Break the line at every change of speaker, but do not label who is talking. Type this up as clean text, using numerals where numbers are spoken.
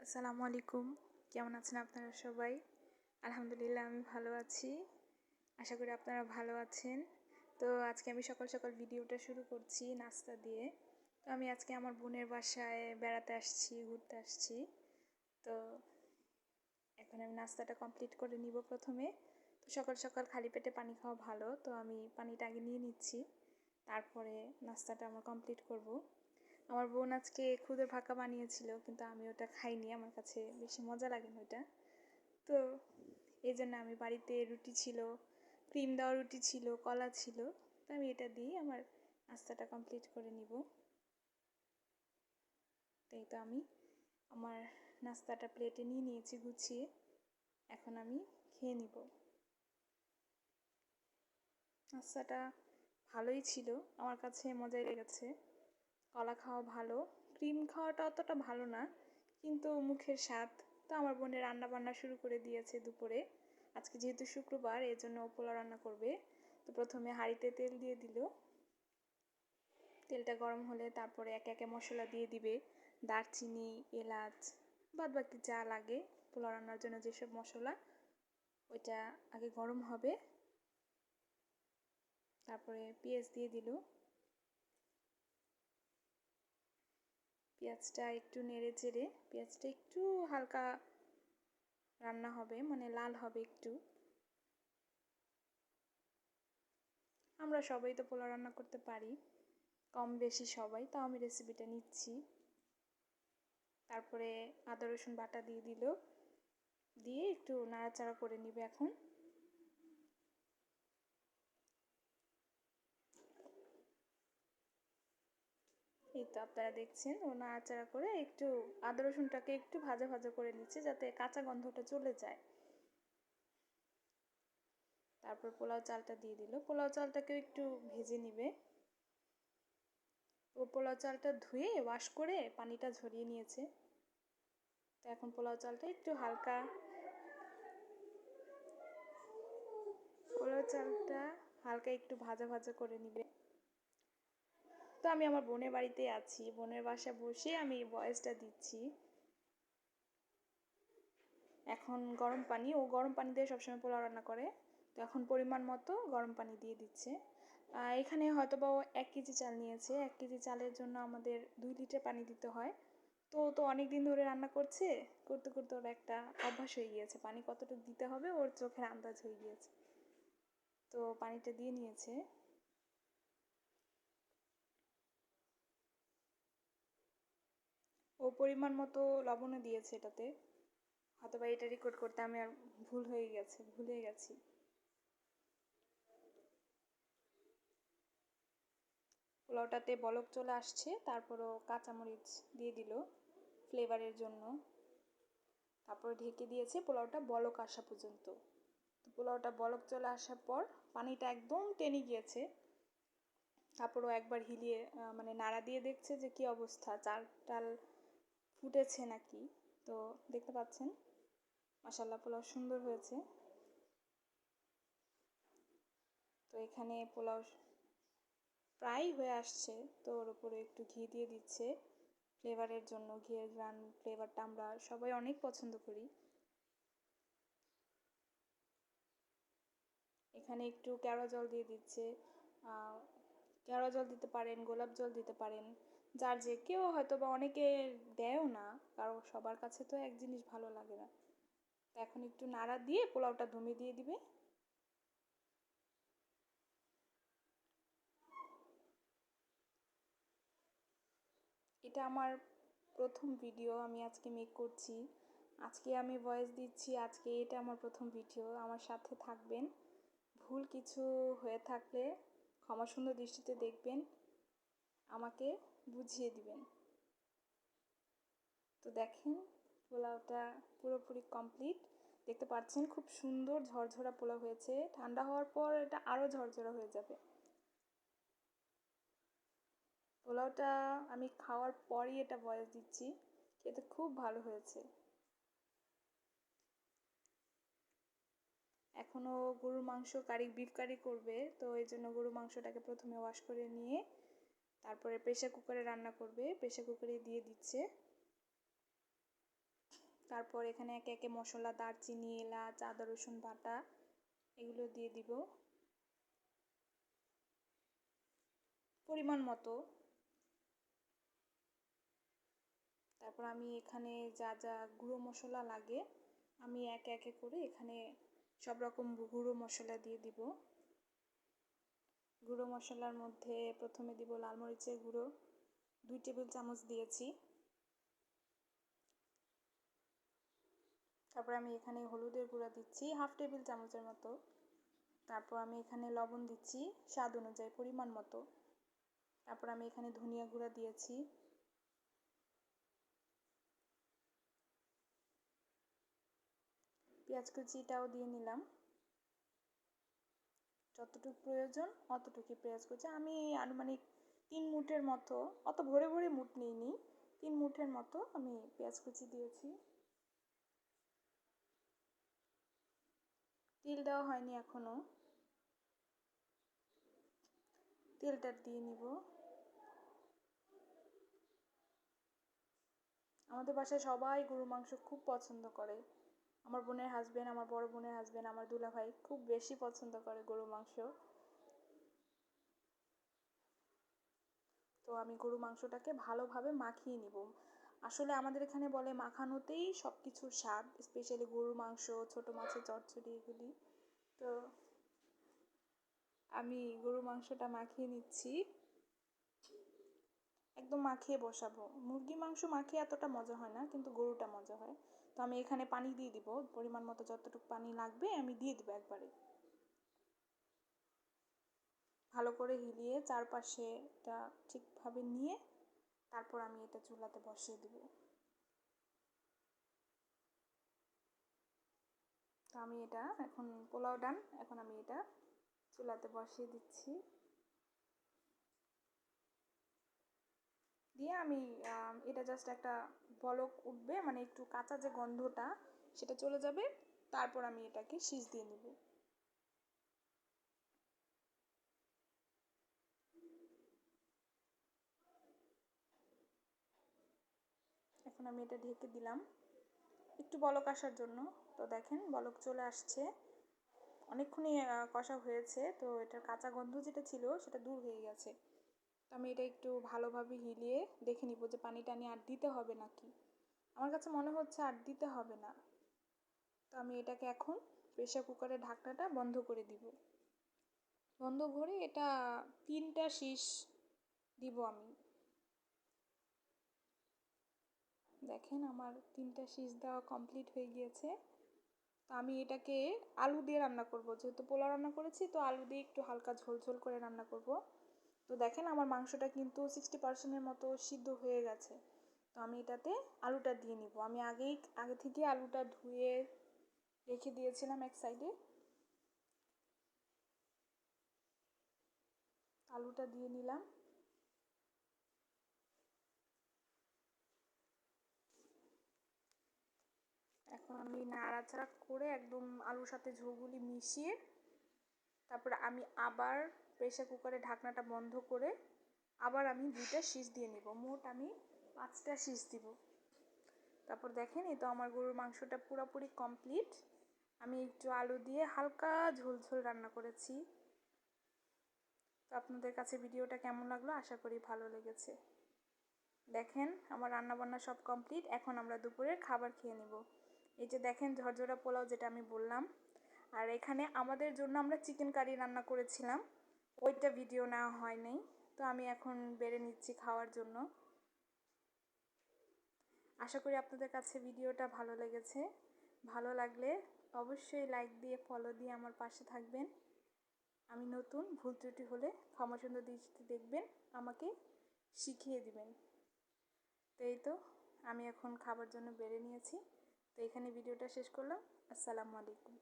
আসসালামু আলাইকুম। কেমন আছেন আপনারা সবাই? আলহামদুলিল্লাহ আমি ভালো আছি। আশা করি আপনারা ভালো আছেন। তো আজকে আমি সকাল সকাল ভিডিওটা শুরু করছি নাস্তা দিয়ে। তো আমি আজকে আমার বোনের বাসায় বেড়াতে আসছি, ঘুরতে আসছি। তো এখন আমি নাস্তাটা কমপ্লিট করে নিব প্রথমে। তো সকাল সকাল খালি পেটে পানি খাওয়া ভালো, তো আমি পানিটা আগে নিয়ে নিচ্ছি, তারপরে নাস্তাটা আমার কমপ্লিট করব। আমার বোন আজকে খুদের ফাঁকা বানিয়েছিল, কিন্তু আমি ওটা খাইনি, আমার কাছে বেশি মজা লাগে না ওটা। তো এই জন্য আমি বাড়িতে রুটি ছিল, ক্রিম দেওয়া রুটি ছিল, কলা ছিল, তো আমি এটা দিয়ে আমার নাস্তাটা কমপ্লিট করে নিব। তাই তো আমি আমার নাস্তাটা প্লেটে নিয়ে নিয়েছি গুছিয়ে, এখন আমি খেয়ে নিব। নাস্তাটা ভালোই ছিল, আমার কাছে মজাই লেগেছে। কলা খাওয়া ভালো, ক্রিম খাওয়াটা অতটা ভালো না, কিন্তু মুখের স্বাদ। তো আমার বোনে রান্না বান্না শুরু করে দিয়েছে দুপুরে। আজকে যেহেতু শুক্রবার, এর জন্য পোলাও রান্না করবে। তো প্রথমে হাঁড়িতে তেল দিয়ে দিল, তেলটা গরম হলে তারপরে একে একে মশলা দিয়ে দিবে। দারচিনি, এলাচ, বাদবাকি যা লাগে পোলাও রান্নার জন্য যেসব মশলা, ওইটা আগে গরম হবে। তারপরে পেঁয়াজ দিয়ে দিল, পেঁয়াজটা একটু নেড়ে চেড়ে, পেঁয়াজটা একটু হালকা রান্না হবে, মানে লাল হবে একটু। আমরা সবাই তো পোলাও রান্না করতে পারি, কম বেশি সবাই, তাও আমি রেসিপিটা নিচ্ছি। তারপরে আদা রসুন বাটা দিয়ে দিল, দিয়ে একটু নাড়াচাড়া করে নিবে এখন। এই তো আপনারা দেখছেন ও নাড়াচাড়া করে একটু আদা রসুনটাকে একটু ভাজা ভাজা করে নিচ্ছে, যাতে কাঁচা গন্ধটা চলে যায়। তারপর পোলাও চালটা দিয়ে দিল, পোলাও চালটাকেও একটু ভেজে নিবে। ও পোলাও চালটা ধুয়ে ওয়াশ করে পানিটা ঝরিয়ে নিয়েছে। তো এখন পোলাও চালটা একটু হালকা, পোলাও চালটা হালকা একটু ভাজা ভাজা করে নিবে। তো আমি আমার বোনের বাড়িতে আছি, বোনের বাসায় বসে আমি ভয়েসটা দিচ্ছি। এখন গরম পানি, ও গরম পানি দিয়ে সবসময় পোলাও রান্না করে, তো এখন পরিমাণ মতো গরম পানি দিয়ে দিচ্ছে। এখানে হয়তো বা ও 1 কেজি চাল নিয়েছে, 1 কেজি চালের জন্য আমাদের 2 লিটার পানি দিতে হয়। তো তো অনেক দিন ধরে রান্না করছে, করতে করতে ওর একটা অভ্যাস হয়ে গিয়েছে, পানি কতটুকু দিতে হবে ওর চোখের আন্দাজ হয়ে গিয়েছে। তো পানিটা দিয়ে নিয়েছে। ও পরিমাণ মতো লবণও দিয়েছে এটাতে, হয়তো বা এটা রেকর্ড করতে আমি আর ভুলে গেছি। পোলাওটাতে বলক চলে আসছে, তারপরও কাঁচামরিচ দিয়ে দিল ফ্লেভারের জন্য। তারপর ঢেকে দিয়েছে পোলাওটা বলক আসা পর্যন্ত। তো পোলাওটা বলক চলে আসার পর পানিটা একদম টেনে গিয়েছে। তারপরও একবার হিলিয়ে মানে নাড়া দিয়ে দেখছে যে কি অবস্থা, চাল টাল ফুটেছে নাকি। তো দেখতে পাচ্ছেন মাশাআল্লাহ পোলাও সুন্দর হয়েছে। তো এখানে পোলাও প্রায় হয়ে আসছে, তো ওর উপরে একটু ঘি দিয়ে দিচ্ছে ফ্লেভারের জন্য। ঘিয়ের গ্রান ফ্লেভারটা আমরা সবাই অনেক পছন্দ করি। এখানে একটু কেওড়া জল দিয়ে দিচ্ছে, কেওড়া জল দিতে পারেন, গোলাপ জল দিতে পারেন, যার যে কেউ হয়তো বা অনেকে দেয়ও না, কারণ সবার কাছে তো এক জিনিস ভালো লাগে না। তো এখন একটু নাড়া দিয়ে পোলাওটা দমে দিয়ে দিবে। এটা আমার প্রথম ভিডিও আমি আজকে মেক করছি, আজকে আমি ভয়েস দিচ্ছি, আজকে এটা আমার প্রথম ভিডিও। আমার সাথে থাকবেন, ভুল কিছু হয়ে থাকলে ক্ষমা সুন্দর দৃষ্টিতে দেখবেন, আমাকে বুঝিয়ে দিবেন। তো দেখেন পোলাওটা পুরোপুরি কমপ্লিট, দেখতে পাচ্ছেন খুব সুন্দর ঝরঝরা পোলাও হয়েছে। ঠান্ডা হওয়ার পর এটা আরও ঝরঝরা হয়ে যাবে। পোলাওটা আমি খাওয়ার পরই এটা ভয়েস দিচ্ছি, খেতে খুব ভালো হয়েছে। এখনও গরুর মাংস কারি, বিফ কারি করবে, তো এই জন্য গরুর মাংসটাকে প্রথমে ওয়াশ করে নিয়ে তারপরে প্রেশার কুকারে রান্না করবে, প্রেশার কুকারে দিয়ে দিচ্ছে। তারপর এখানে একে একে মশলা, দারচিনি, এলাচ, আদা রসুন বাটা এগুলো দিয়ে দিব পরিমাণ মতো। তারপর আমি এখানে যা যা গুঁড়ো মশলা লাগে আমি একে একে করে এখানে সব রকম গুঁড়ো মশলা দিয়ে দিব। গুঁড়ো মশলার মধ্যে প্রথমে দিব লাল মরিচের গুঁড়ো 2 টেবিল চামচ দিয়েছি। তারপর আমি এখানে হলুদের গুঁড়া দিচ্ছি 1/2 টেবিল চামচের মতো। তারপর আমি এখানে লবণ দিচ্ছি স্বাদ অনুযায়ী পরিমাণ মতো। তারপর আমি এখানে ধনিয়া গুঁড়া দিয়েছি। পেঁয়াজ কুচিটাও দিয়ে নিলাম, যতটুকু প্রয়োজন অতটুকু পেঁয়াজ কুচি। আমি আনুমানিক 3 মুঠের মতো, অত ভরে ভরে মুঠ নিইনি, 3 মুঠের মতো আমি পেঁয়াজ কুচি দিয়েছি। তেল দেওয়া হয়নি এখনো, তেলটা দিয়ে নিব। আমাদের বাসায় সবাই গরুর মাংস খুব পছন্দ করে। আমার বোনের হাজবেন্ড, আমার বড় বোনের হাজবেন্ড, আমার দুলাভাই খুব বেশি পছন্দ করে গরুর মাংস। তো আমি গরু মাংসটাকে ভালোভাবে মাখিয়ে নিব। আসলে আমাদের এখানে বলে মাখানোতেই সব কিছুর স্বাদ, স্পেশালি গরুর মাংস, ছোট মাছের চচ্চড়ি এগুলি। তো আমি গরু মাংসটা মাখিয়ে নিচ্ছি, একদম মাখিয়ে বসাবো। মুরগির মাংস মাখিয়ে এতটা মজা হয় না, কিন্তু গরুটা মজা হয়। তো আমি এখানে পানি দিয়ে দিব, পরিমাণ মতো যতটুকু পানি লাগবে আমি দিয়ে দিব একবারে। ভালো করে হিলিয়ে চারপাশে এটা ঠিকভাবে নিয়ে তারপর আমি এটা চুলাতে বসিয়ে দিব। তো আমি এটা এখন পোলাও ডান, এখন আমি এটা চুলাতে বসিয়ে দিচ্ছি। দিয়ে আমি এটা জাস্ট একটা বলক উঠবে, মানে একটু কাঁচা যে গন্ধটা সেটা চলে যাবে, তারপর আমি এটাকে সিজ দিয়ে নেব। এখন আমি এটা ঢেকে দিলাম একটু বলক আসার জন্য। তো দেখেন বলক চলে আসছে, অনেকক্ষণই কষা হয়েছে। তো এটার কাঁচা গন্ধ যেটা ছিল সেটা দূর হয়ে গেছে। তো আমি এটা একটু ভালোভাবে হিলিয়ে দেখে নিব যে পানি টানি আর দিতে হবে নাকি। আমার কাছে মনে হচ্ছে আর দিতে হবে না। তো আমি এটাকে এখন প্রেসার কুকারের ঢাকনাটা বন্ধ করে দিব। বন্ধ করে এটা 3টা শীষ দিব আমি। দেখেন আমার 3টা শীষ দেওয়া কমপ্লিট হয়ে গিয়েছে। তো আমি এটাকে আলু দিয়ে রান্না করব, যেহেতু পোলাও রান্না করেছি তো আলু দিয়ে একটু হালকা ঝোল ঝোল করে রান্না করব। তো দেখেন আমার মাংসটা কিন্তু 60%-এর মতো সিদ্ধ হয়ে গেছে। তো আমি এটাতে আলুটা দিয়ে নিব। আমি আগে থেকে আলুটা ধুয়ে রেখে দিয়েছিলাম এক সাইডে। আলুটা দিয়ে নিলাম। এখন আমি নাড়াচাড়া করে একদম আলুর সাথে ঝোলগুলি মিশিয়ে তারপর আমি আবার প্রেসার কুকারে ঢাকনাটা বন্ধ করে আবার আমি 2টা শীষ দিয়ে নিব। মোট আমি 5টা শীষ দিব। তারপর দেখেন এই তো আমার গরুর মাংসটা পুরোপুরি কমপ্লিট। আমি একটু আলু দিয়ে হালকা ঝোল ঝোল রান্না করেছি। তো আপনাদের কাছে ভিডিওটা কেমন লাগলো, আশা করি ভালো লেগেছে। দেখেন আমার রান্নাবান্না সব কমপ্লিট, এখন আমরা দুপুরের খাবার খেয়ে নেব। এই যে দেখেন ঝরঝরা পোলাও যেটা আমি বললাম, আর এখানে আমাদের জন্য আমরা চিকেন কারি রান্না করেছিলাম, ওইটা ভিডিও নেওয়া হয়নি। তো আমি এখন বেড়ে নিচ্ছি খাওয়ার জন্য। আশা করি আপনাদের কাছে ভিডিওটা ভালো লেগেছে। ভালো লাগলে অবশ্যই লাইক দিয়ে ফলো দিয়ে আমার পাশে থাকবেন। আমি নতুন, ভুল ত্রুটি হলে ক্ষমা সুন্দর দৃষ্টিতে দেখবেন, আমাকে শিখিয়ে দিবেন। তো এই তো আমি এখন খাবার জন্য বেড়ে নিয়েছি। তো এখানে ভিডিওটা শেষ করলাম। আসসালামু আলাইকুম।